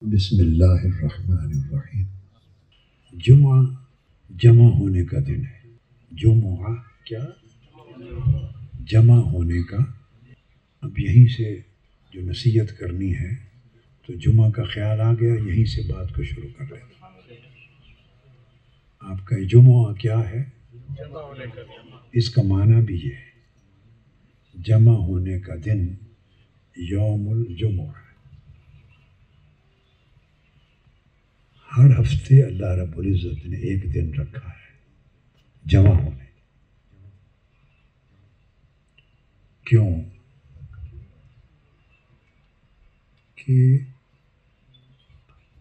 بسم اللہ الرحمن الرحیم۔ جمعہ جمع ہونے کا دن ہے۔ جمعہ کیا؟ جمع ہونے کا۔ اب یہیں سے جو نصیحت کرنی ہے تو جمعہ کا خیال آ گیا، یہیں سے بات کو شروع کر لیتے ہیں۔ آپ کا جمعہ کیا ہے؟ اس کا معنی بھی یہ ہے، جمع ہونے کا دن یوم الجمعہ ہے۔ ہر ہفتے اللہ رب العزت نے ایک دن رکھا ہے جمع ہونے۔ کیوں؟ کہ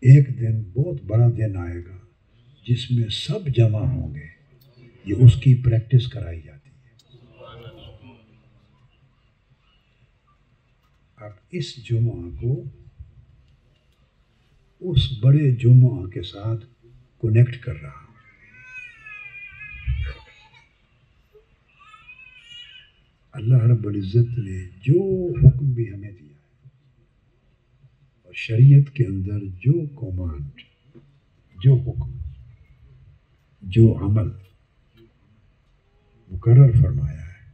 ایک دن بہت بڑا دن آئے گا جس میں سب جمع ہوں گے، یہ اس کی پریکٹس کرائی جاتی ہے۔ اب اس جمعہ کو اس بڑے جمعہ کے ساتھ کنیکٹ کر رہا ہوں۔ اللہ رب العزت نے جو حکم بھی ہمیں دیا ہے اور شریعت کے اندر جو کمانڈ، جو حکم، جو عمل مقرر فرمایا ہے،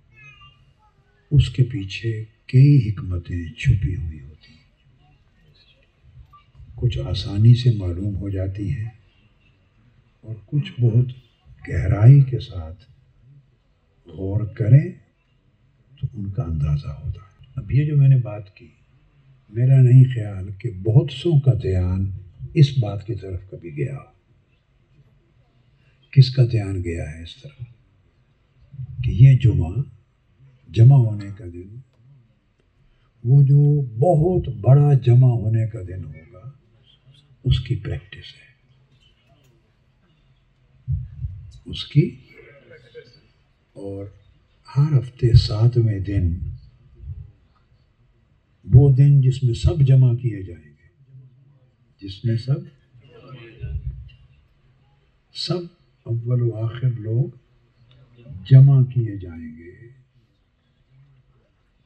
اس کے پیچھے کئی حکمتیں چھپی ہوئی ہوتی ہیں۔ کچھ آسانی سے معلوم ہو جاتی ہیں اور کچھ بہت گہرائی کے ساتھ غور کریں تو ان کا اندازہ ہوتا ہے۔ اب یہ جو میں نے بات کی، میرا نہیں خیال کہ بہت سوں کا دھیان اس بات کی طرف کبھی گیا ہو۔ کس کا دھیان گیا ہے اس طرف کہ یہ جمعہ جمع ہونے کا دن، وہ جو بہت بڑا جمع ہونے کا دن ہوگا، اس کی پریکٹس ہے، اس کی۔ اور ہر ہفتے 7ویں دن، وہ دن جس میں سب جمع کیے جائیں گے، جس میں سب اول و آخر لوگ جمع کیے جائیں گے،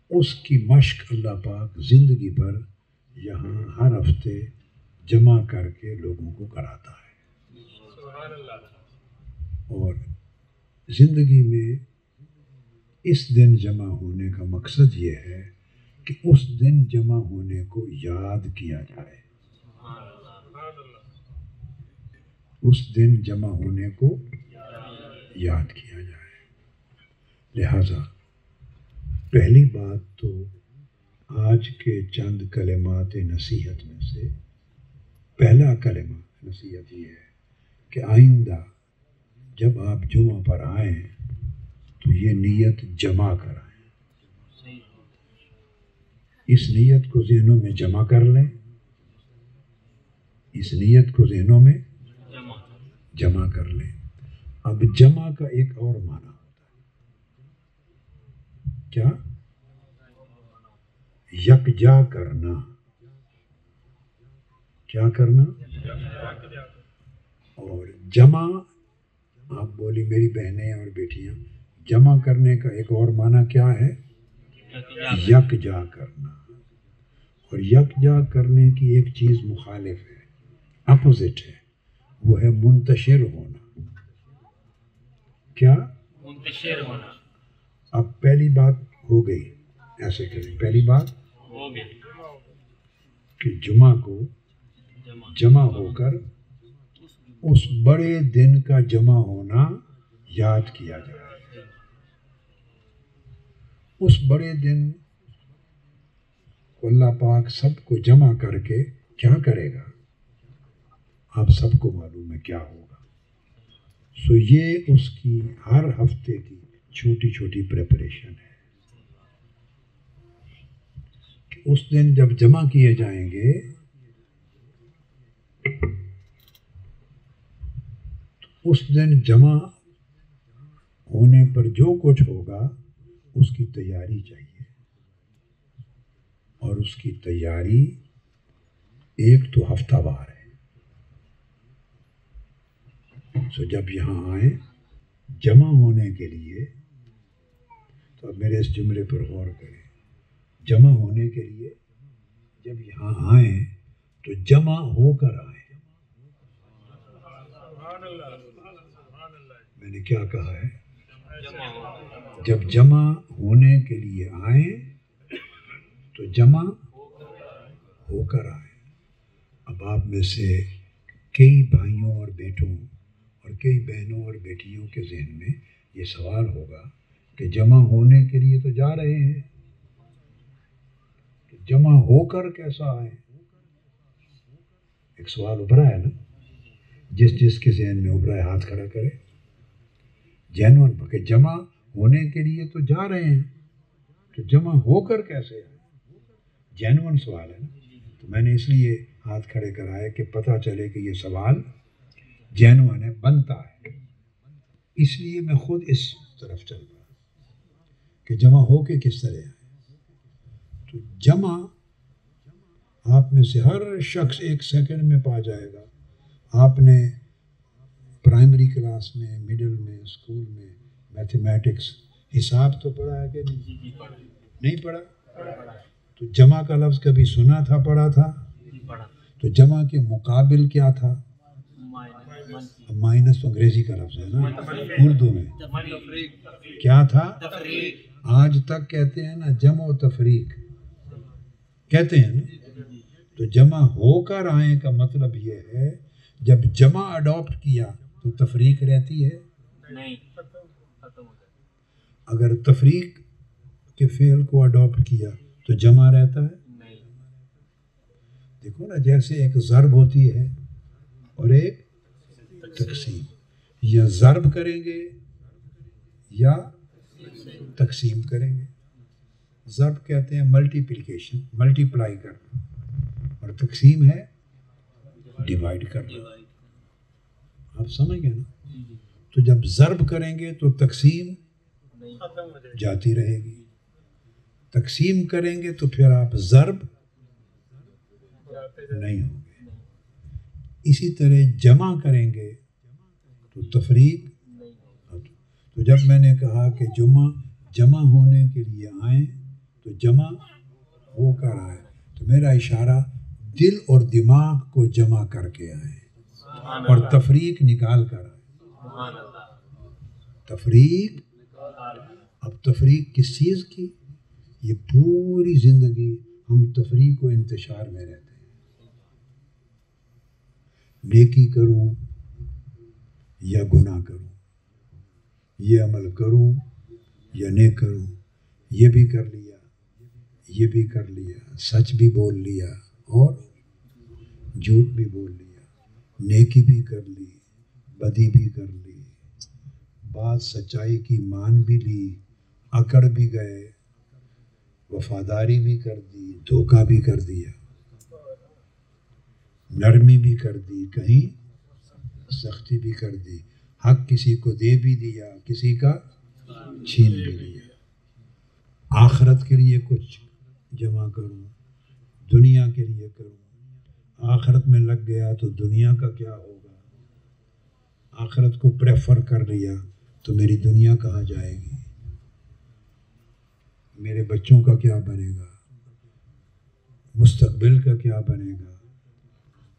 اس کی مشق اللہ پاک زندگی بھر یہاں ہر ہفتے جمع کر کے لوگوں کو کراتا ہے۔ اور زندگی میں اس دن جمع ہونے کا مقصد یہ ہے کہ اس دن جمع ہونے کو یاد کیا جائے، اس دن جمع ہونے کو یاد کیا جائے۔ لہذا پہلی بات تو آج کے چند کلمات نصیحت میں سے پہلا کلمہ نصیحت یہ ہے کہ آئندہ جب آپ جمعہ پر آئیں تو یہ نیت جمع کرائیں۔ اس نیت کو ذہنوں میں جمع کر لیں، اس نیت کو ذہنوں میں جمع کر لیں۔ اب جمع کا ایک اور معنی ہوتا ہے، کیا؟ یکجا کرنا۔ کیا کرنا؟ اور جمع، آپ بولی میری بہنیں اور بیٹیاں، جمع کرنے کا ایک اور معنی کیا ہے؟ یکجا کرنا۔ اور یکجا کرنے کی ایک چیز مخالف ہے، اپوزٹ ہے، وہ ہے منتشر ہونا۔ کیا؟ منتشر ہونا۔ اب پہلی بات ہو گئی، ایسے کریں، پہلی بات ہو گئی کہ جمعہ کو جمع ہو کر اس بڑے دن کا جمع ہونا یاد کیا جائے۔ اس بڑے دن کو اللہ پاک سب کو جمع کر کے کیا کرے گا؟ آپ سب کو معلوم ہے کیا ہوگا۔ سو یہ اس کی ہر ہفتے کی چھوٹی چھوٹی پریپریشن ہے کہ اس دن جب جمع کیے جائیں گے تو اس دن جمع ہونے پر جو کچھ ہوگا اس کی تیاری چاہیے، اور اس کی تیاری ایک تو ہفتہ وار ہے۔ سو جب یہاں آئیں جمع ہونے کے لیے، تو اب میرے اس جملے پر غور کریں، جمع ہونے کے لیے جب یہاں آئیں تو جمع ہو کر آئیں۔ میں نے کیا کہا ہے؟ جب جمع ہونے کے لیے آئیں تو جمع ہو کر آئیں۔ اب آپ میں سے کئی بھائیوں اور بیٹوں اور کئی بہنوں اور بیٹیوں کے ذہن میں یہ سوال ہوگا کہ جمع ہونے کے لیے تو جا رہے ہیں، تو جمع ہو کر کیسا آئیں؟ ایک سوال ابھرا ہے نا؟ جس کے ذہن میں ابھرا ہے ہاتھ کھڑا کرے۔ جینون کہ جمع ہونے کے لیے تو جا رہے ہیں، تو جمع ہو کر کیسے آئیں؟ جینون سوال ہے نا؟ تو میں نے اس لیے ہاتھ کھڑے کرائے کہ پتہ چلے کہ یہ سوال جینون ہے، بنتا ہے۔ اس لیے میں خود اس طرف چل رہا کہ جمع ہو کے کس طرح آئے۔ تو جمع آپ میں سے ہر شخص ایک سیکنڈ میں پا جائے گا۔ آپ نے پرائمری کلاس میں، مڈل میں، اسکول میں میتھمیٹکس حساب تو پڑھا ہے کہ نہیں پڑھا؟ تو جمع کا لفظ کبھی سنا تھا، پڑھا تھا؟ تو جمع کے مقابل کیا تھا؟ مائنس تو انگریزی کا لفظ ہے نا، اردو میں کیا تھا؟ آج تک کہتے ہیں نا جمع و تفریق کہتے ہیں نا۔ تو جمع ہو کر آئیں کا مطلب یہ ہے جب جمع اڈاپٹ کیا تو تفریق رہتی ہے نہیں، اگر تفریق کے فعل کو اڈاپٹ کیا تو جمع رہتا ہے نہیں۔ دیکھو نا، جیسے ایک ضرب ہوتی ہے اور ایک تقسیم، یا ضرب کریں گے یا تقسیم کریں گے۔ ضرب کہتے ہیں ملٹیپلیکیشن، ملٹیپلائی کرنا، اور تقسیم ہے ڈیوائڈ کرنا۔ آپ سمجھ گئے نا؟ تو جب ضرب کریں گے تو تقسیم جاتی رہے گی، تقسیم کریں گے تو پھر آپ ضرب نہیں ہوں گے۔ اسی طرح جمع کریں گے تو تفریق۔ تو جب میں نے کہا کہ جمع ہونے کے لیے آئیں تو جمع ہو کر آئیں، تو میرا اشارہ دل اور دماغ کو جمع کر کے آئیں اور تفریق نکال کر آئیں۔ تفریق، اب تفریق کس چیز کی؟ یہ پوری زندگی ہم تفریق و انتشار میں رہتے ہیں۔ نیکی کروں یا گناہ کروں، یہ عمل کروں یا نہ کروں، یہ بھی کر لیا، یہ بھی کر لیا، سچ بھی بول لیا اور جھوٹ بھی بول لیا، نیکی بھی کر لی، بدی بھی کر لی، بات سچائی کی مان بھی لی، اکڑ بھی گئے، وفاداری بھی کر دی، دھوکہ بھی کر دیا، نرمی بھی کر دی، کہیں سختی بھی کر دی، حق کسی کو دے بھی دیا، کسی کا چھین بھی لیا۔ آخرت کے لیے کچھ جمع کروں، دنیا کے لیے کروں، آخرت میں لگ گیا تو دنیا کا کیا ہوگا؟ آخرت کو پریفر کر لیا تو میری دنیا کہاں جائے گی؟ میرے بچوں کا کیا بنے گا؟ مستقبل کا کیا بنے گا؟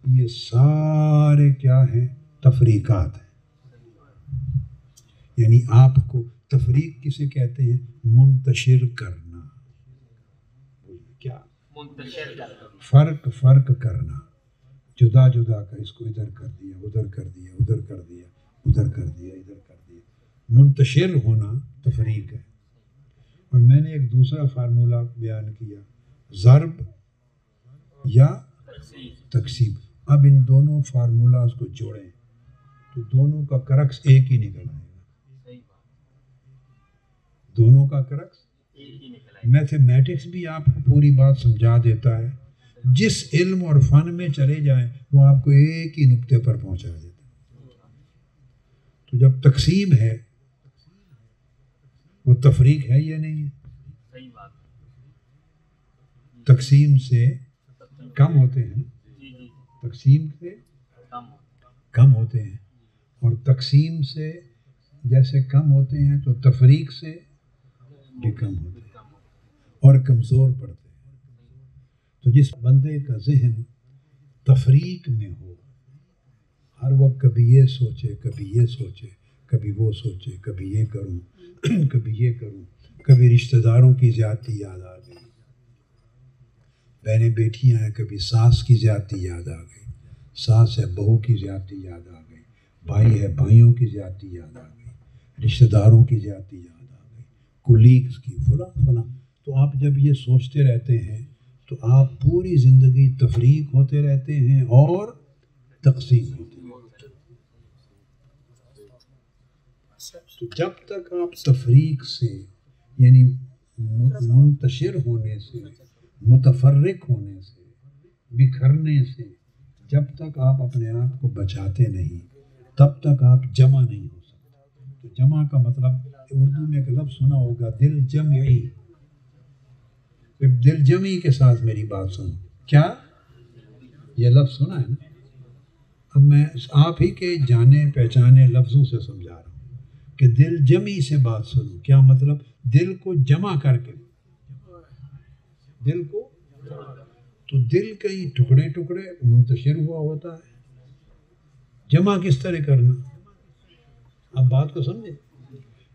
یہ سارے کیا ہیں؟ تفریقات ہیں۔ یعنی آپ کو تفریق کسے کہتے ہیں؟ منتشر کرنا۔ کیا؟ منتشر کرنا، فرق کرنا، جدا جدا کا، اس کو ادھر کر دیا، ادھر کر دیا، ادھر کر دیا، ادھر کر دیا، ادھر کر دیا۔ منتشر ہونا تفریق ہے۔ اور میں نے ایک دوسرا فارمولہ بیان کیا، ضرب یا تقسیم۔ اب ان دونوں فارمولاز کو جوڑیں تو دونوں کا کرکس ایک ہی نکل آئے گا۔ دونوں کا کرکس ایک ہی نکل آئے گا۔ میتھمیٹکس بھی آپ کو پوری بات سمجھا دیتا ہے، جس علم اور فن میں چلے جائیں وہ آپ کو ایک ہی نقطے پر پہنچا دیتا ہے۔ تو جب تقسیم ہے وہ تفریق ہے یا نہیں ہے؟ تقسیم سے کم ہوتے ہیں، تقسیم سے کم ہوتے ہیں، اور تقسیم سے جیسے کم ہوتے ہیں تو تفریق سے بھی کم ہوتے ہیں اور کمزور پڑتے ہیں۔ تو جس بندے کا ذہن تفریق میں ہو، ہر وقت کبھی یہ سوچے، کبھی یہ سوچے، کبھی وہ سوچے، کبھی یہ کروں کبھی یہ کروں، کبھی رشتہ داروں کی زیادتی یاد آ گئی، بہنیں بیٹیاں ہیں، کبھی ساس کی زیادتی یاد آ گئی، ساس ہے بہو کی زیادتی یاد آ گئی، بھائی ہے بھائیوں کی زیادتی یاد آ گئی، رشتہ داروں کی زیادتی یاد آ گئی، کولیگز کی، فلاں فلاں۔ تو آپ جب یہ سوچتے رہتے ہیں تو آپ پوری زندگی تفریق ہوتے رہتے ہیں اور تقسیم ہوتے رہتے ہیں۔ تو جب تک آپ تفریق سے یعنی منتشر ہونے سے، متفرق ہونے سے، بکھرنے سے، جب تک آپ اپنے آپ کو بچاتے نہیں، تب تک آپ جمع نہیں ہو سکتے۔ تو جمع کا مطلب اردو میں ایک لفظ سنا ہوگا، دل جمعی۔ دل جمعی کے ساتھ میری بات سنو، کیا یہ لفظ سنا ہے نا؟ اب میں آپ ہی کے جانے پہچانے لفظوں سے سمجھا رہا ہوں کہ دل جمعی سے بات سنو، کیا مطلب؟ دل کو جمع کر کے، دل کو، تو دل کئی ٹکڑے ٹکڑے منتشر ہوا ہوتا ہے، جمع کس طرح کرنا؟ اب بات کو سمجھے،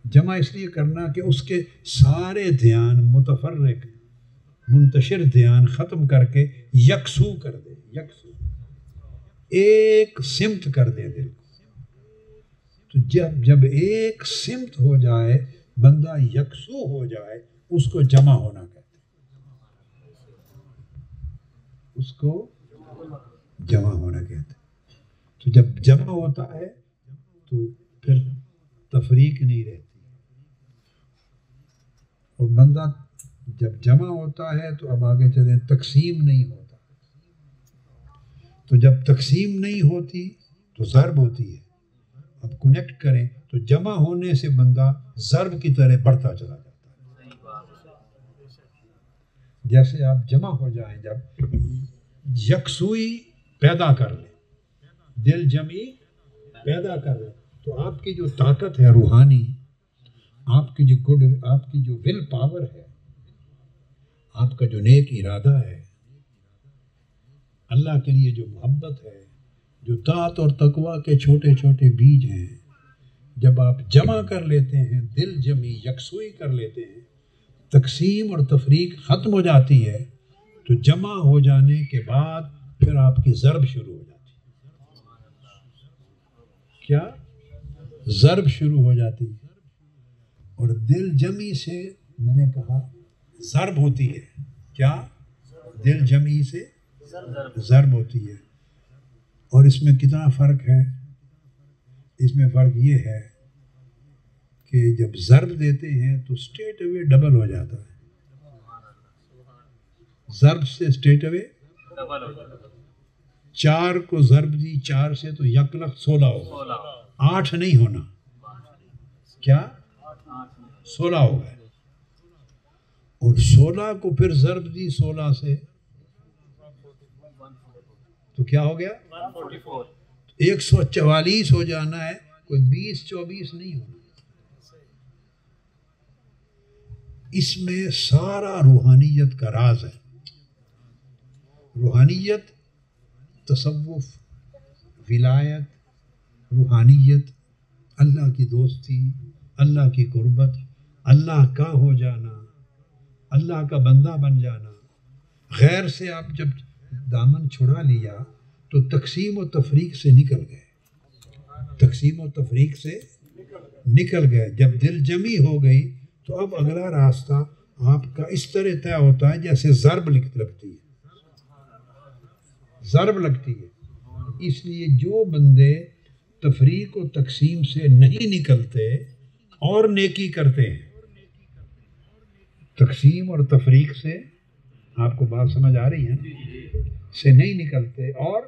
جمع اس لیے کرنا کہ اس کے سارے دھیان متفرق منتشر دھیان ختم کر کے یکسو کر دے، یکسو ایک سمت کر دے دل کو۔ تو جب ایک سمت ہو جائے، بندہ یکسو ہو جائے، اس کو جمع ہونا کہتے ہیں، اس کو جمع ہونا کہتے ہیں۔ تو جب جمع ہوتا ہے تو پھر تفریق نہیں رہتی، اور بندہ جب جمع ہوتا ہے تو اب آگے چلیں، تقسیم نہیں ہوتا۔ تو جب تقسیم نہیں ہوتی تو ضرب ہوتی ہے۔ اب کنیکٹ کریں تو جمع ہونے سے بندہ ضرب کی طرح بڑھتا چلا جاتا ہے۔ جیسے آپ جمع ہو جائیں، جب یکسوئی پیدا کر لیں، دل جمعی پیدا کر لیں، تو آپ کی جو طاقت ہے روحانی، آپ کی جو ول پاور ہے، آپ کا جو نیک ارادہ ہے، اللہ کے لیے جو محبت ہے، جو طاعت اور تقویٰ کے چھوٹے چھوٹے بیج ہیں، جب آپ جمع کر لیتے ہیں، دل جمعی یکسوئی کر لیتے ہیں، تقسیم اور تفریق ختم ہو جاتی ہے، تو جمع ہو جانے کے بعد پھر آپ کی ضرب شروع ہو جاتی ہے۔ کیا؟ ضرب شروع ہو جاتی ہے۔ اور دل جمعی سے میں نے کہا ضرب ہوتی ہے، کیا؟ دل جمعی سے ضرب ہوتی ہے۔ اور اس میں کتنا فرق ہے؟ اس میں فرق یہ ہے کہ جب ضرب دیتے ہیں تو اسٹریٹ اوے ڈبل ہو جاتا ہے، ضرب سے اسٹریٹ اوے ڈبل ہو جاتا ہے۔ 4 کو ضرب دی 4 سے تو 1,16,000 ہوگا، 8 نہیں ہونا، کیا؟ 16 ہو گئے۔ اور 16 کو پھر ضرب دی 16 سے تو کیا ہو گیا؟ 144 ہو جانا ہے، کوئی 20-24 نہیں ہونا۔ اس میں سارا روحانیت کا راز ہے۔ روحانیت، تصوف، ولایت، روحانیت، اللہ کی دوستی، اللہ کی قربت، اللہ کا ہو جانا، اللہ کا بندہ بن جانا۔ غیر سے آپ جب دامن چھڑا لیا تو تقسیم و تفریق سے نکل گئے، تقسیم و تفریق سے نکل گئے۔ جب دل جمعی ہو گئی تو اب اگلا راستہ آپ کا اس طرح طے ہوتا ہے جیسے ضرب لگتی ہے، ضرب لگتی ہے۔ اس لیے جو بندے تفریق و تقسیم سے نہیں نکلتے اور نیکی کرتے ہیں، تقسیم اور تفریق سے، آپ کو بات سمجھ آ رہی ہے نا، سے نہیں نکلتے اور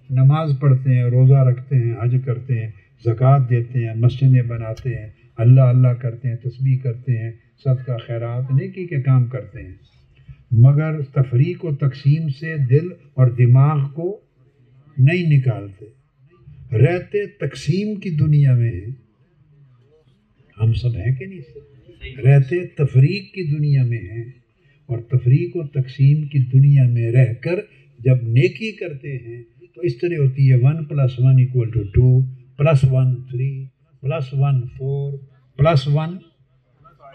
نماز پڑھتے ہیں، روزہ رکھتے ہیں، حج کرتے ہیں، زکوٰۃ دیتے ہیں، مسجدیں بناتے ہیں، اللہ اللہ کرتے ہیں، تسبیح کرتے ہیں، صدقہ خیرات نیکی کے کام کرتے ہیں، مگر تفریق و تقسیم سے دل اور دماغ کو نہیں نکالتے، رہتے تقسیم کی دنیا میں ہیں۔ ہم سب ہیں کہ نہیں؟ رہتے تفریق کی دنیا میں ہیں، اور تفریق و تقسیم کی دنیا میں رہ کر جب نیکی کرتے ہیں تو اس طرح ہوتی ہے 1 + 1 = 2 + 1 3 + 1 4 + 1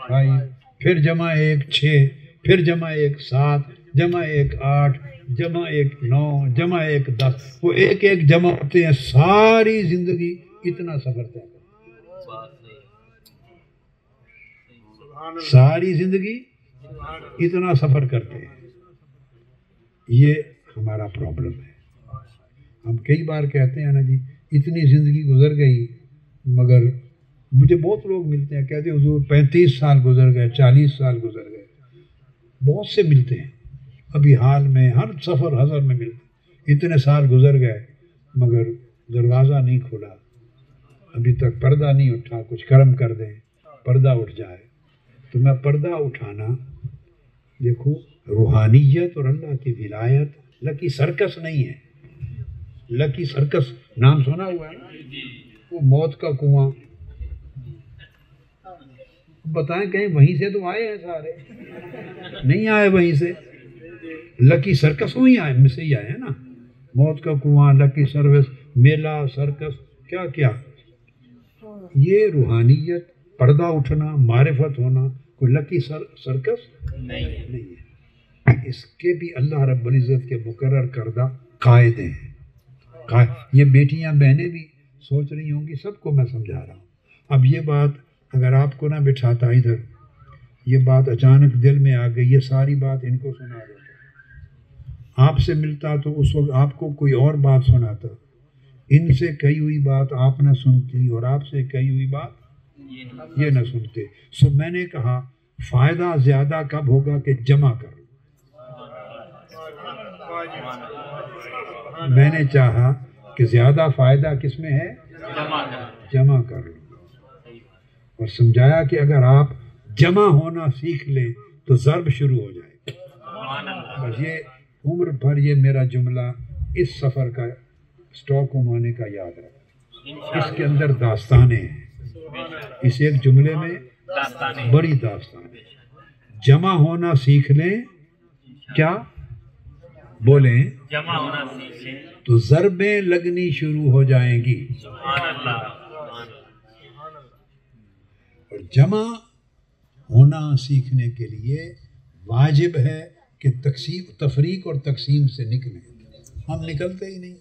5 پھر جمع 1 6 پھر جمع 1 7 جمع 1 8 جمع 1 9 جمع 1 10 وہ ایک ایک جمع ہوتے ہیں، ساری زندگی اتنا سفر طے کرتے ہیں، ساری زندگی اتنا سفر کرتے ہیں۔ یہ ہمارا پرابلم ہے۔ ہم کئی بار کہتے ہیں نا جی اتنی زندگی گزر گئی، مگر مجھے بہت لوگ ملتے ہیں کہتے ہیں حضور 35 سال گزر گئے، 40 سال گزر گئے، بہت سے ملتے ہیں ابھی حال میں، ہر سفر حضر میں ملتے ہیں، اتنے سال گزر گئے مگر دروازہ نہیں کھلا، ابھی تک پردہ نہیں اٹھا، کچھ کرم کر دیں پردہ اٹھ جائے۔ تو میں پردہ اٹھانا، دیکھو روحانیت اور اللہ کی ولایت لکی سرکس نہیں ہے۔ لکی سرکس نام سنا ہوا ہے نا، وہ موت کا کنواں، بتائیں کہیں وہیں سے تو آئے ہیں سارے؟ نہیں آئے وہیں سے، لکی سرکس وہیں آئے، میں سے ہی آئے ہیں نا، موت کا کنواں، لکی سروس، میلہ، سرکس، کیا کیا۔ یہ روحانیت، پردہ اٹھنا، معرفت ہونا کوئی لکی سرکس نہیں ہے، اس کے بھی اللہ رب العزت کے مقرر کردہ قاعدے ہیں۔ یہ بیٹیاں بہنیں بھی سوچ رہی ہوں گی، سب کو میں سمجھا رہا ہوں۔ اب یہ بات اگر آپ کو نہ بٹھاتا ادھر، یہ بات اچانک دل میں آ گئی، یہ ساری بات ان کو سنا دیتا، آپ سے ملتا تو اس وقت آپ کو کوئی اور بات سناتا، ان سے کہی ہوئی بات آپ نہ سنتی اور آپ سے کہی ہوئی بات یہ نہ سنتے۔ سو میں نے کہا فائدہ زیادہ کب ہوگا کہ جمع کر لو۔ میں نے چاہا کہ زیادہ فائدہ کس میں ہے؟ جمع کر لو، اور سمجھایا کہ اگر آپ جمع ہونا سیکھ لیں تو ضرب شروع ہو جائے۔ بس یہ عمر بھر یہ میرا جملہ اس سفر کا اسٹاک ہوم ہونے کا یاد رکھیں، اس کے اندر داستانیں ہیں، اس ایک جملے میں بڑی داستان ہے۔ جمع ہونا سیکھ لیں، کیا بولیں؟ جمع ہونا سیکھ لیں تو ضربیں لگنی شروع ہو جائیں گی۔ اور جمع ہونا سیکھنے کے لیے واجب ہے کہ تفریق اور تقسیم سے نکلیں، ہم نکلتے ہی نہیں۔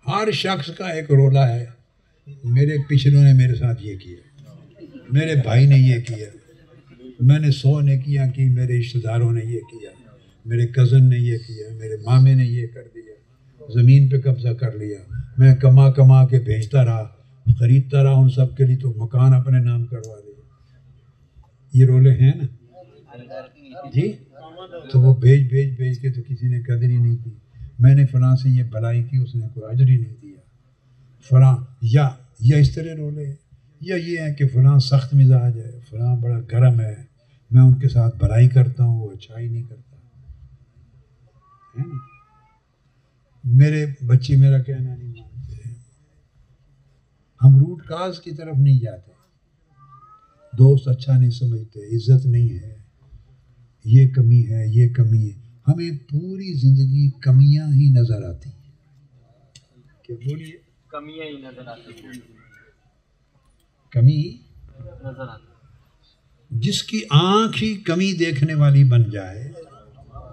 ہر شخص کا ایک رولہ ہے، میرے پچھلوں نے میرے ساتھ یہ کیا، میرے بھائی نے یہ کیا، میں نے 100 نے کیا کہ میرے رشتہ داروں نے یہ کیا، میرے کزن نے یہ کیا، میرے مامے نے یہ کر دیا، زمین پہ قبضہ کر لیا، میں کما کے بھیجتا رہا، خریدتا رہا ان سب کے لیے، تو مکان اپنے نام کروا لیا۔ یہ رولے ہیں نا جی، تو وہ بھیج کے تو کسی نے قدر ہی نہیں کی، میں نے فلاں سے یہ بھلائی کی، اس نے کوئی اجر ہی نہیں دیا، فلاں یا اس طرح رولے ہیں، یا یہ ہے کہ فلاں سخت مزاج ہے، فلاں بڑا گرم ہے، میں ان کے ساتھ بھلائی کرتا ہوں، وہ اچھائی نہیں کرتا ہے نا؟ میرے بچے میرا کہنا نہیں مانتے ہیں، ہم روٹ کاز کی طرف نہیں جاتے، دوست اچھا نہیں سمجھتے، عزت نہیں ہے، یہ کمی ہے، یہ کمی ہے، ہمیں پوری زندگی کمیاں ہی نظر آتی ہیں۔ کیا بولیے؟ کمیاں ہی نظر آتی ہیں، کمی نظر آتی۔ جس کی آنکھ ہی کمی دیکھنے والی بن جائے،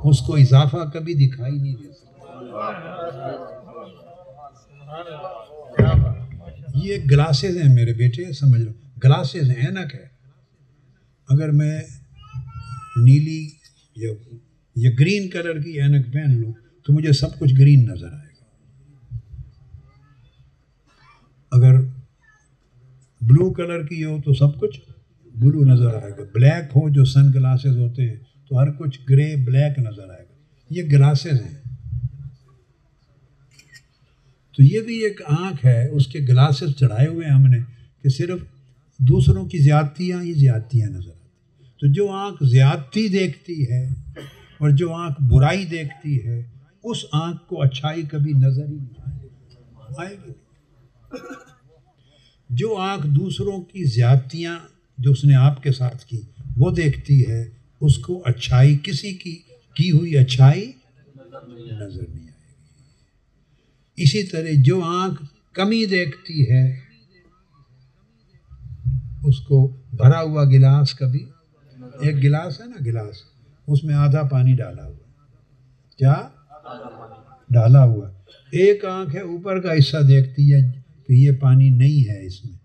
اس کو اضافہ کبھی دکھائی نہیں دے سکتا۔ یہ گلاسز ہیں میرے بیٹے، سمجھ لو، گلاسز ہیں، اینک ہے، اگر میں نیلی یا گرین کلر کی اینک پہن لوں تو مجھے سب کچھ گرین نظر آئے گا، اگر بلو کلر کی ہو تو سب کچھ بلو نظر آئے گا، بلیک ہو جو سن گلاسز ہوتے ہیں تو ہر کچھ گرے بلیک نظر آئے گا۔ یہ گلاسز ہیں، تو یہ بھی ایک آنکھ ہے، اس کے گلاسز چڑھائے ہوئے ہیں ہم نے کہ صرف دوسروں کی زیادتیاں ہی زیادتیاں نظر آتی۔ تو جو آنکھ زیادتی دیکھتی ہے اور جو آنکھ برائی دیکھتی ہے، اس آنکھ کو اچھائی کبھی نظر ہی نہیں آئے گی۔ جو آنکھ دوسروں کی زیادتیاں جو اس نے آپ کے ساتھ کی وہ دیکھتی ہے، اس کو اچھائی کسی کی کی ہوئی اچھائی نظر نہیں آئے گی۔ اسی طرح جو آنکھ کمی دیکھتی ہے اس کو بھرا ہوا گلاس کبھی، ایک گلاس ہے نا، گلاس اس میں آدھا پانی ڈالا ہوا، کیا ڈالا ہوا، ایک آنکھ ہے اوپر کا حصہ دیکھتی ہے کہ یہ پانی نہیں ہے، اس میں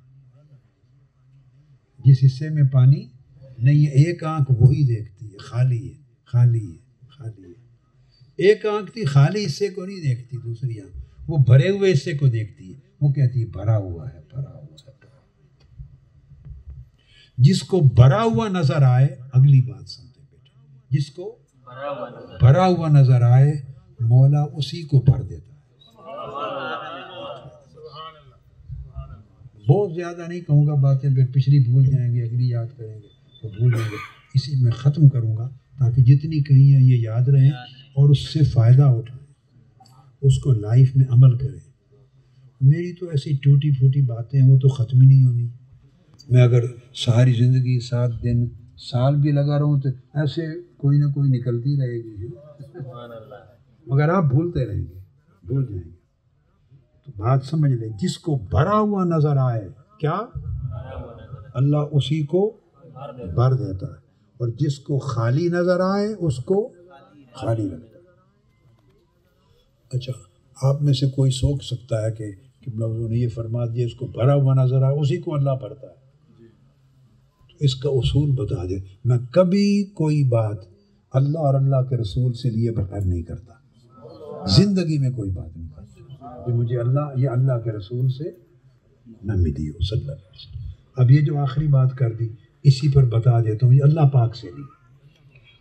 جس حصے میں پانی نہیں ہے، ایک آنکھ وہی دیکھتی ہے، خالی ہے، خالی ہے، خالی ہے۔ ایک آنکھ تھی خالی حصے کو نہیں دیکھتی، دوسری آنکھ وہ بھرے ہوئے حصے کو دیکھتی ہے، وہ کہتی ہے بھرا ہوا ہے، بھرا ہوا ہے۔ جس کو بھرا ہوا نظر آئے، اگلی بات سمجھے بیٹا، جس کو بھرا ہوا نظر آئے مولا اسی کو بھر دیتا ہے۔ بہت زیادہ نہیں کہوں گا باتیں، پھر پچھلی بھول جائیں گے، اگلی یاد کریں گے تو بھول جائیں گے، اسی میں ختم کروں گا تاکہ جتنی کہیں ہیں یہ یاد رہیں اور اس سے فائدہ اٹھائیں، اس کو لائف میں عمل کریں۔ میری تو ایسی ٹوٹی پھوٹی باتیں ہیں، وہ تو ختم ہی نہیں ہونی۔ میں اگر ساری زندگی 7 دن سال بھی لگا رہوں تو ایسے کوئی نہ کوئی نکلتی رہے گی، مگر آپ بھولتے رہیں گے، بھول جائیں گے۔ تو بات سمجھ لیں، جس کو بھرا ہوا نظر آئے، کیا اللہ اسی کو بھر دیتا ہے، اور جس کو خالی نظر آئے اس کو خالی رکھتا ہے۔ اچھا، آپ میں سے کوئی سوچ سکتا ہے کہ حضور نے یہ فرما دیا اس کو بھرا ہوا نظر آئے اسی کو اللہ بھرتا ہے، اس کا اصول بتا دیں۔ میں کبھی کوئی بات اللہ اور اللہ کے رسول سے لیے بغیر نہیں کرتا، زندگی میں کوئی بات نہیں کرتا کہ مجھے اللہ یا اللہ کے رسول سے نہ ملی ہو صلی اللہ علیہ وسلم۔ اب یہ جو آخری بات کر دی اسی پر بتا دیتا ہوں، یہ اللہ پاک سے لی۔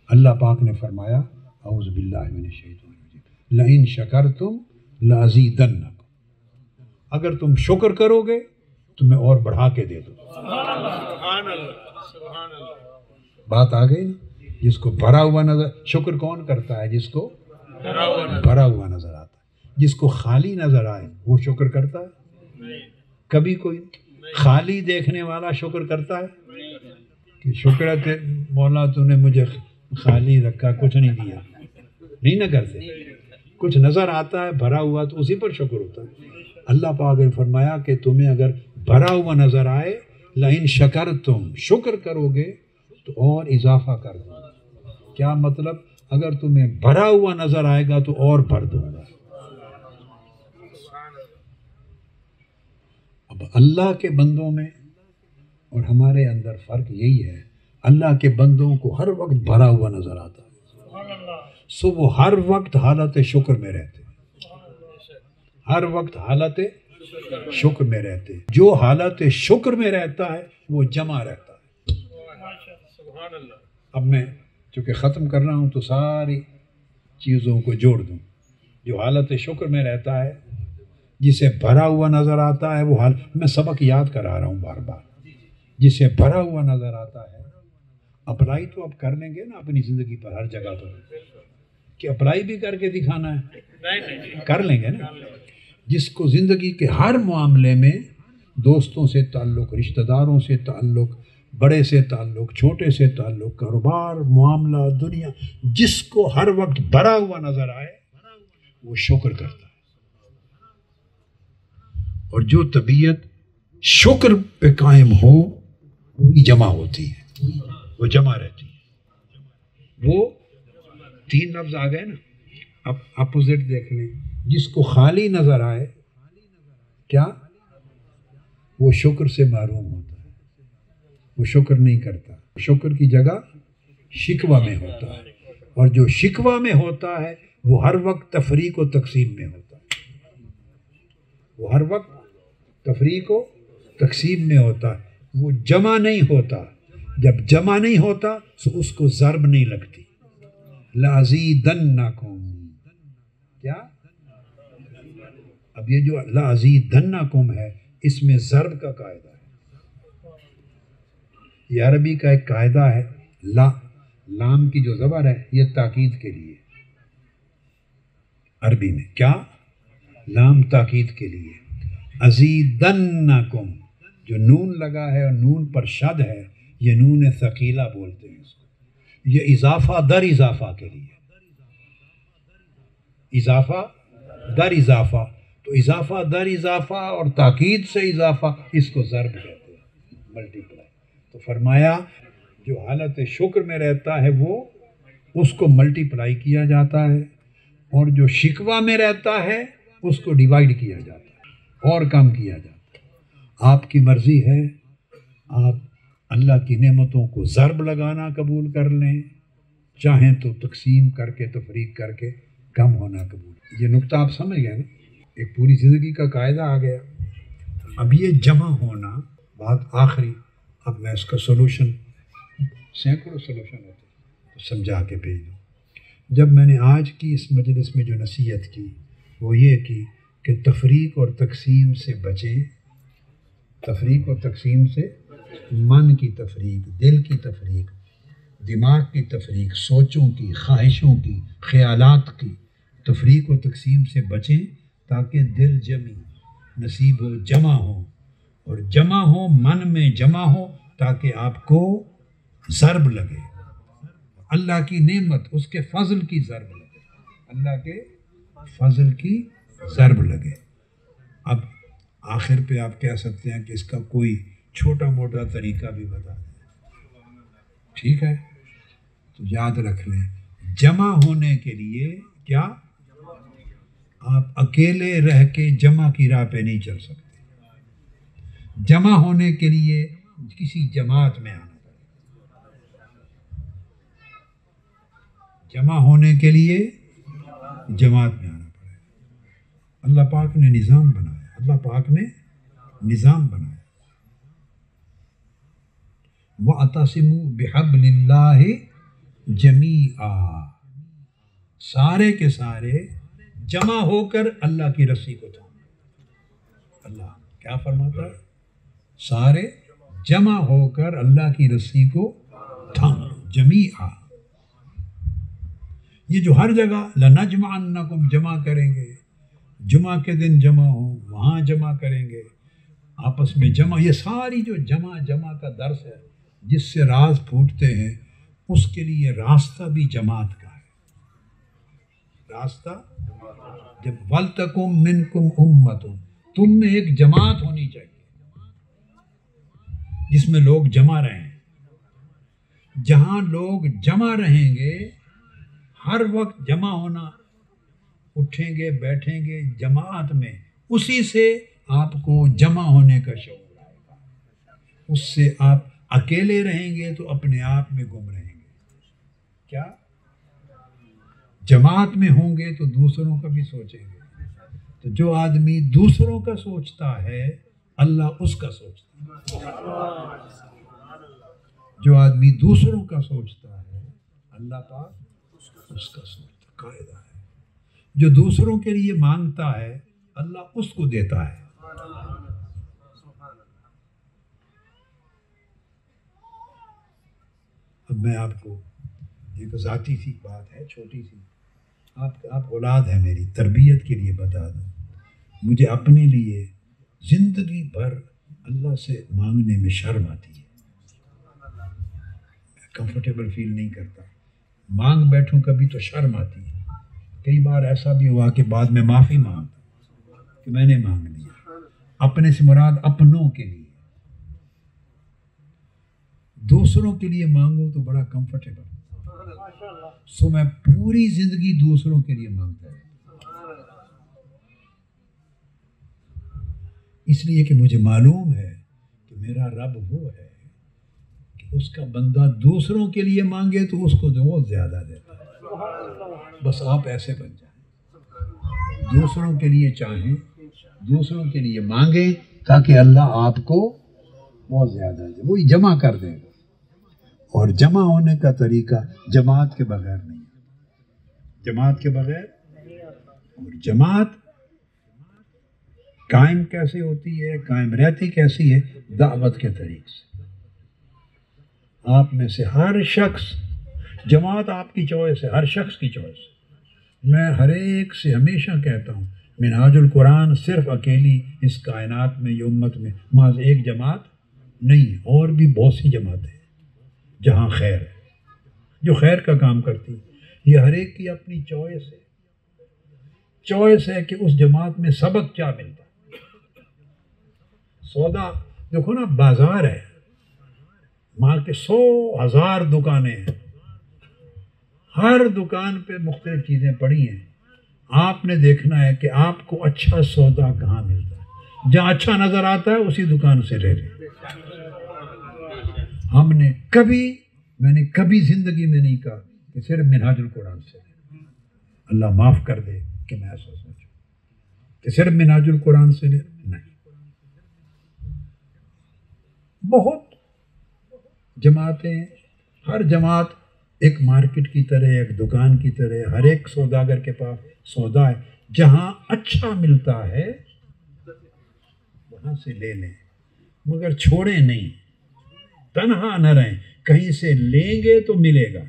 اللہ پاک نے فرمایا اعوذ باللہ من الشیطان الرجیم لئن شکرتم لازیدنکم، اگر تم شکر کرو گے تو میں اور بڑھا کے دے دوں۔ بات آ گئی نا، جس کو بھرا ہوا نظر، شکر کون کرتا ہے؟ جس کو بھرا ہوا نظر آتا ہے۔ جس کو خالی نظر آئے وہ شکر کرتا ہے؟ کبھی کوئی خالی دیکھنے والا شکر کرتا ہے کہ شکر ہے مولا تو نے مجھے خالی رکھا، کچھ نہیں دیا؟ نہیں نہ کرتے۔ کچھ نظر آتا ہے بھرا ہوا تو اسی پر شکر ہوتا ہے۔ اللہ پاک نے فرمایا کہ تمہیں اگر بھرا ہوا نظر آئے لئن شکرتم، شکر کرو گے تو اور اضافہ کر دوں گا۔ کیا مطلب؟ اگر تمہیں بھرا ہوا نظر آئے گا تو اور بھر دوں گا۔ اب اللہ کے بندوں میں اور ہمارے اندر فرق یہی ہے، اللہ کے بندوں کو ہر وقت بھرا ہوا نظر آتا ہے، سو وہ ہر وقت حالت شکر میں رہتے، ہر وقت حالت شکر میں رہتے۔ جو حالت شکر میں رہتا ہے وہ جمع رہتا ہے۔ اب میں چونکہ ختم کر رہا ہوں تو ساری چیزوں کو جوڑ دوں۔ جو حالت شکر میں رہتا ہے، جسے بھرا ہوا نظر آتا ہے وہ میں سبق یاد کرا رہا ہوں بار بار، جسے بھرا ہوا نظر آتا ہے، اپلائی تو اب کر لیں گے نا اپنی زندگی پر ہر جگہ پر، کہ اپلائی بھی کر کے دکھانا ہے، کر لیں گے نا۔ جس کو زندگی کے ہر معاملے میں، دوستوں سے تعلق، رشتہ داروں سے تعلق، بڑے سے تعلق، چھوٹے سے تعلق، کاروبار، معاملہ، دنیا، جس کو ہر وقت بھرا ہوا نظر آئے وہ شکر کرتا ہے۔ اور جو طبیعت شکر پہ قائم ہو وہی جمع ہوتی ہے، وہ جمع رہتی ہے۔ وہ 3 لفظ آ گئے نا، اب اپوزٹ دیکھ لیں۔ جس کو خالی نظر آئے، کیا وہ شکر سے محروم ہوتا ہے، وہ شکر نہیں کرتا، شکر کی جگہ شکوہ میں ہوتا ہے، اور جو شکوہ میں ہوتا ہے وہ ہر وقت تفریق و تقسیم میں ہوتا ہے، وہ ہر وقت تفریق و تقسیم میں ہوتا ہے، وہ جمع نہیں ہوتا۔ جب جمع نہیں ہوتا تو اس کو ضرب نہیں لگتی۔ لَأَزِيدَنَّكُمْ، کیا؟ اب یہ جو لَأَزِيدَنَّكُمْ ہے اس میں ضرب کا قاعدہ ہے۔ یہ عربی کا ایک قاعدہ ہے، لام کی جو زبر ہے یہ تاکید کے لیے، عربی میں کیا؟ لام تاکید کے لیے۔ ازیدنکم، جو نون لگا ہے اور نون پر شد ہے، یہ نون ثقیلہ بولتے ہیں اس کو، یہ اضافہ در اضافہ کے لیے، اضافہ در اضافہ، تو اضافہ در اضافہ اور تاکید سے اضافہ، اس کو ضرب کہتے ہیں، ملٹی پلائی۔ تو فرمایا جو حالت شکر میں رہتا ہے وہ اس کو ملٹی پلائی کیا جاتا ہے، اور جو شکوہ میں رہتا ہے اس کو ڈیوائیڈ کیا جاتا ہے اور کم کیا جاتا ہے۔ آپ کی مرضی ہے، آپ اللہ کی نعمتوں کو ضرب لگانا قبول کر لیں، چاہیں تو تقسیم کر کے تفریق کر کے کم ہونا قبول۔ یہ نقطہ آپ سمجھ گئے نا، ایک پوری زندگی کا قاعدہ آ گیا۔ اب یہ جمع ہونا بات آخری، اب میں اس کا سولوشن، سینکڑوں سولوشن ہوتے ہیں، تو سمجھا کے بھیج دوں۔ جب میں نے آج کی اس مجلس میں جو نصیحت کی وہ یہ کی کہ تفریق اور تقسیم سے بچیں، تفریق اور تقسیم سے، من کی تفریق، دل کی تفریق، دماغ کی تفریق، سوچوں کی، خواہشوں کی، خیالات کی تفریق و تقسیم سے بچیں، تاکہ دل جمی، نصیب ہو جمع ہو، اور جمع ہو، من میں جمع ہو، تاکہ آپ کو ضرب لگے، اللہ کی نعمت، اس کے فضل کی ضرب لگے، اللہ کے فضل کی ضرب لگے۔ اب آخر پہ آپ کہہ سکتے ہیں کہ اس کا کوئی چھوٹا موٹا طریقہ بھی بتا دیں، ٹھیک ہے؟ تو یاد رکھ لیں، جمع ہونے کے لیے کیا؟ آپ اکیلے رہ کے جمع کی راہ پہ نہیں چل سکتے، جمع ہونے کے لیے کسی جماعت میں آنا پڑے، جمع ہونے کے لیے جماعت میں آنا پڑے۔ اللہ پاک نے نظام بنایا، اللہ پاک نے نظام بنایا، وَاعْتَصِمُوا بِحَبْلِ اللَّهِ جَمِيعًا، سارے کے سارے جمع ہو کر اللہ کی رسی کو تھامو۔ اللہ کیا فرماتا ہے؟ سارے جمع ہو کر اللہ کی رسی کو تھامو، جمیعا۔ یہ جو ہر جگہ لَنَجْمَعَنَّكُمْ جمع کریں گے، جمعہ کے دن جمع ہو، وہاں جمع کریں گے، آپس میں جمع، یہ ساری جو جمع کا درس ہے جس سے راز پھوٹتے ہیں، اس کے لیے راستہ بھی جماعت کا ہے، راستہ جب وَلْتَكُمْ مِنْكُمْ أُمَّةٌ، تم میں ایک جماعت ہونی چاہیے جس میں لوگ جمع رہیں۔ جہاں لوگ جمع رہیں گے، ہر وقت جمع ہونا، اٹھیں گے بیٹھیں گے جماعت میں، اسی سے آپ کو جمع ہونے کا شعور آئے گا۔ اس سے آپ اکیلے رہیں گے تو اپنے آپ میں گم رہیں گے۔ کیا؟ جماعت میں ہوں گے تو دوسروں کا بھی سوچیں گے، تو جو آدمی دوسروں کا سوچتا ہے اللہ اس کا سوچتا ہے، جو آدمی دوسروں کا سوچتا ہے اللہ پاک اس کا سوچتا ہے، قاعدہ ہے۔ جو دوسروں کے لیے مانگتا ہے اللہ اس کو دیتا ہے۔ اب میں آپ کو ایک ذاتی سی بات ہے، چھوٹی سی، آپ اولاد ہیں میری، تربیت کے لیے بتا دوں، مجھے اپنے لیے زندگی بھر اللہ سے مانگنے میں شرم آتی ہے، کمفرٹیبل فیل نہیں کرتا، مانگ بیٹھوں کبھی تو شرم آتی ہے۔ کئی بار ایسا بھی ہوا کہ بعد میں معافی مانگتا کہ میں نے مانگ لیا، اپنے سے مراد اپنوں کے لیے، دوسروں کے لیے مانگو تو بڑا کمفرٹیبل، سو میں پوری زندگی دوسروں کے لیے مانگتا ہے، اس لیے کہ مجھے معلوم ہے کہ میرا رب وہ ہے کہ اس کا بندہ دوسروں کے لیے مانگے تو اس کو بہت زیادہ دیتا ہے۔ بس آپ ایسے بن جائیں، دوسروں کے لیے چاہیں، دوسروں کے لیے مانگیں، تاکہ اللہ آپ کو بہت زیادہ دے، وہی جمع کر دے گا۔ اور جمع ہونے کا طریقہ جماعت کے بغیر نہیں ہے، جماعت کے بغیر، اور جماعت قائم کیسے ہوتی ہے، قائم رہتی کیسی ہے؟ دعوت کے طریق سے۔ آپ میں سے ہر شخص، جماعت آپ کی چوائس ہے، ہر شخص کی چوائس ہے۔ میں ہر ایک سے ہمیشہ کہتا ہوں، منہاج القرآن صرف اکیلی اس کائنات میں، یہ امت میں محض ایک جماعت نہیں ہے، اور بھی بہت سی جماعتیں ہیں جہاں خیر ہے، جو خیر کا کام کرتی ہے۔ یہ ہر ایک کی اپنی چوائس ہے، چوائس ہے کہ اس جماعت میں سبق کیا ملتا ہے۔ سودا دیکھو نا، بازار ہے، وہاں کے 100,000 دکانیں ہیں، ہر دکان پہ مختلف چیزیں پڑی ہیں۔ آپ نے دیکھنا ہے کہ آپ کو اچھا سودا کہاں ملتا ہے، جہاں اچھا نظر آتا ہے اسی دکان سے لے لیں۔ میں نے کبھی زندگی میں نہیں کہا کہ صرف منہاج القرآن سے لیں۔ اللہ معاف کر دے کہ میں ایسا سوچوں کہ صرف منہاج القرآن سے لیں، نہیں۔ بہت جماعتیں، ہر جماعت ایک مارکیٹ کی طرح، ایک دکان کی طرح، ہر ایک سوداگر کے پاس سودا ہے، جہاں اچھا ملتا ہے وہاں سے لے لیں، مگر چھوڑیں نہیں، تنہا نہ رہیں، کہیں سے لیں گے تو ملے گا،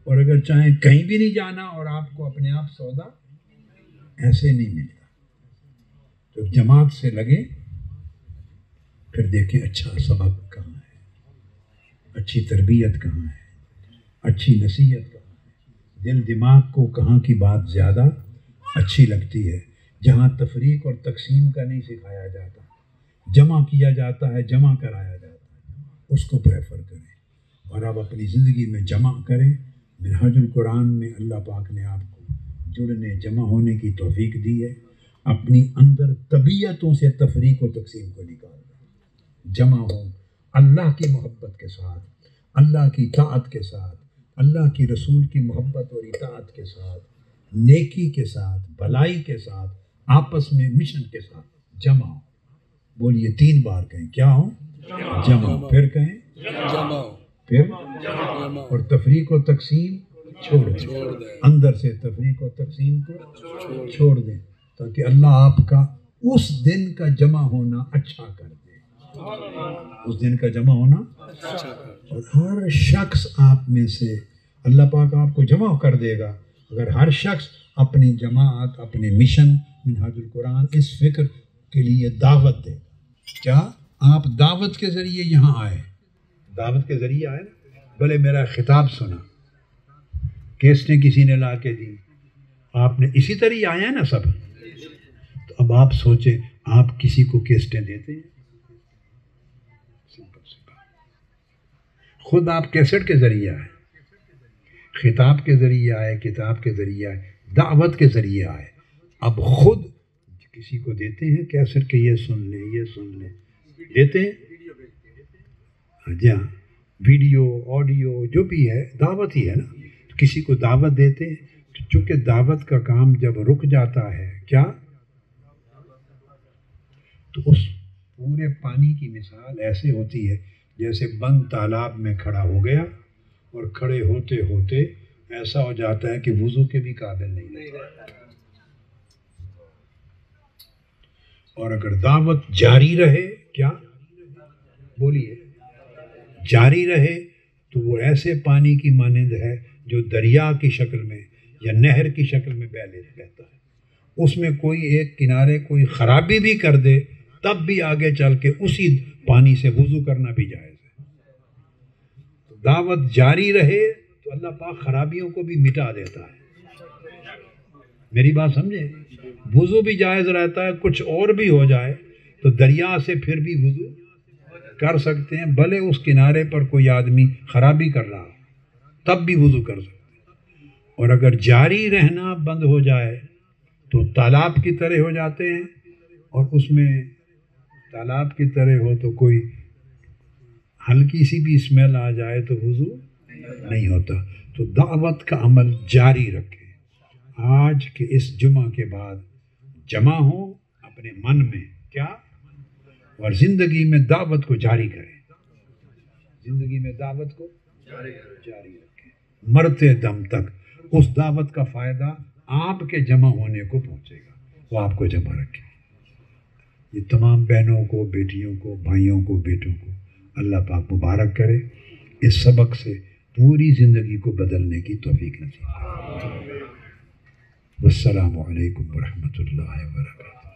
اور اگر چاہیں کہیں بھی نہیں جانا اور آپ کو اپنے آپ سودا ایسے نہیں ملتا۔ تو جماعت سے لگے، پھر دیکھیں اچھا سبق کہاں ہے، اچھی تربیت کہاں ہے، اچھی نصیحت کہاں ہے، دل دماغ کو کہاں کی بات زیادہ اچھی لگتی ہے۔ جہاں تفریق اور تقسیم کا نہیں سکھایا جاتا، جمع کیا جاتا ہے، جمع کرایا جاتا ہے، اس کو پریفر کریں، اور آپ اپنی زندگی میں جمع کریں۔ منہاج القرآن میں اللہ پاک نے آپ کو جڑنے، جمع ہونے کی توفیق دی ہے۔ اپنی اندر طبیعتوں سے تفریق و تقسیم کو نکال دیں، جمع ہو اللہ کی محبت کے ساتھ، اللہ کی اطاعت کے ساتھ، اللہ کی رسول کی محبت اور اطاعت کے ساتھ، نیکی کے ساتھ، بھلائی کے ساتھ، آپس میں مشن کے ساتھ جمع ہو۔ بولیے 3 بار کہیں، کیا ہو؟ جمع ہو۔ پھر کہیں جمع، پھر جمع، اور تفریق و تقسیم چھوڑ دیں، اندر سے تفریق و تقسیم کو چھوڑ دیں، تاکہ اللہ آپ کا اس دن کا جمع ہونا اچھا کر دے، اس دن کا جمع ہونا۔ اور ہر شخص آپ میں سے اللہ پاک آپ کو جمع کر دے گا اگر ہر شخص اپنی جماعت، اپنے مشن منہاج القرآن اس فکر کے لیے دعوت دے۔ کیا آپ دعوت کے ذریعے یہاں آئے؟ دعوت کے ذریعے آئے نا، بھلے میرا خطاب سنا، کیسٹیں کسی نے لا کے دی، آپ نے اسی طرح آیا ہے نا سب، تو اب آپ سوچیں آپ کسی کو کیسٹیں دیتے ہیں؟ سمپل سی بات، خود آپ کیسٹ کے ذریعے آئے، خطاب کے ذریعے آئے، کتاب کے ذریعے آئے، دعوت کے ذریعے آئے، اب خود کسی کو دیتے ہیں کیسٹ کہ یہ سن لیں، یہ سن لیں، دیتے ہیں؟ جی ہاں، ویڈیو، آڈیو جو بھی ہے دعوت ہی ہے نا، تو کسی کو دعوت دیتے ہیں، چونکہ دعوت کا کام جب رک جاتا ہے کیا، تو اس پورے پانی کی مثال ایسے ہوتی ہے جیسے بند تالاب میں کھڑا ہو گیا اور کھڑے ہوتے ہوتے ایسا ہو جاتا ہے کہ وضو کے بھی قابل نہیں رہتا، اور اگر دعوت جاری رہے، کیا بولیے، جاری رہے، تو وہ ایسے پانی کی مانند ہے جو دریا کی شکل میں یا نہر کی شکل میں بہتا ہے، اس میں کوئی ایک کنارے کوئی خرابی بھی کر دے تب بھی آگے چل کے اسی پانی سے وضو کرنا بھی جائز ہے۔ تو دعوت جاری رہے تو اللہ پاک خرابیوں کو بھی مٹا دیتا ہے، میری بات سمجھے، وضو بھی جائز رہتا ہے، کچھ اور بھی ہو جائے تو دریا سے پھر بھی وضو کر سکتے ہیں، بھلے اس کنارے پر کوئی آدمی خرابی کر رہا ہو تب بھی وضو کر سکتے ہیں، اور اگر جاری رہنا بند ہو جائے تو تالاب کی طرح ہو جاتے ہیں، اور اس میں تالاب کی طرح ہو تو کوئی ہلکی سی بھی اسمیل آ جائے تو وضو نہیں ہوتا۔ تو دعوت کا عمل جاری رکھیں، آج کے اس جمعہ کے بعد جمع ہوں اپنے من میں، کیا، اور زندگی میں دعوت کو جاری کریں، زندگی میں دعوت کو جاری رکھیں، مرتے دم تک اس دعوت کا فائدہ آپ کے جمع ہونے کو پہنچے گا، وہ آپ کو جمع رکھیں۔ یہ تمام بہنوں کو، بیٹیوں کو، بھائیوں کو، بیٹوں کو اللہ پاک مبارک کرے، اس سبق سے پوری زندگی کو بدلنے کی توفیق نصیب کرے۔ والسلام علیکم ورحمۃ اللہ وبرکاتہ۔